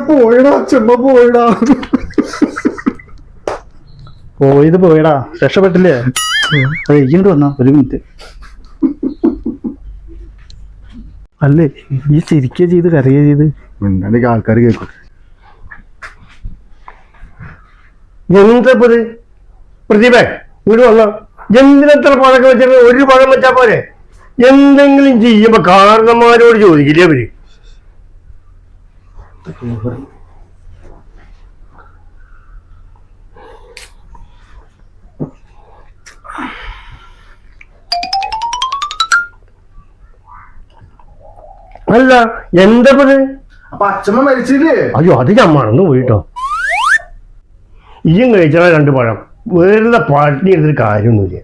പോയടാ ചെമ്മ പോയടാ. പോയടാ, രക്ഷപ്പെട്ടില്ലേ? ഇങ്ങോട്ട് വന്നാ ഒരു മിനിറ്റ്. അല്ലേ ഈ ചിരിക്കുക ചെയ്ത് കരയുക ചെയ്ത് മിണ്ടാണ്ട് ആൾക്കാർ കേൾക്കും. എന്തപ്പത് പ്രതിഭ ഇങ്ങോട്ട് വന്നോ. എന്തിനെത്ര പഴക്കം വെച്ചിട്ട് ഒരു പഴം വെച്ചാ പോരെ? എന്തെങ്കിലും ചെയ്യുമ്പോ കാരണന്മാരോട് ചോദിക്കില്ലേ അവര്? അല്ല എന്തപ്പത്? അപ്പൊ അച്ഛമ്മ മരിച്ചില്ലേ? അയ്യോ അത് ഞാൻ മറന്നു പോയിട്ടോ. ഇയും കഴിച്ചാൽ 2 പഴം വെറുതെ പട്ടിണി എടുത്തിട്ട് കാര്യമൊന്നുമില്ല.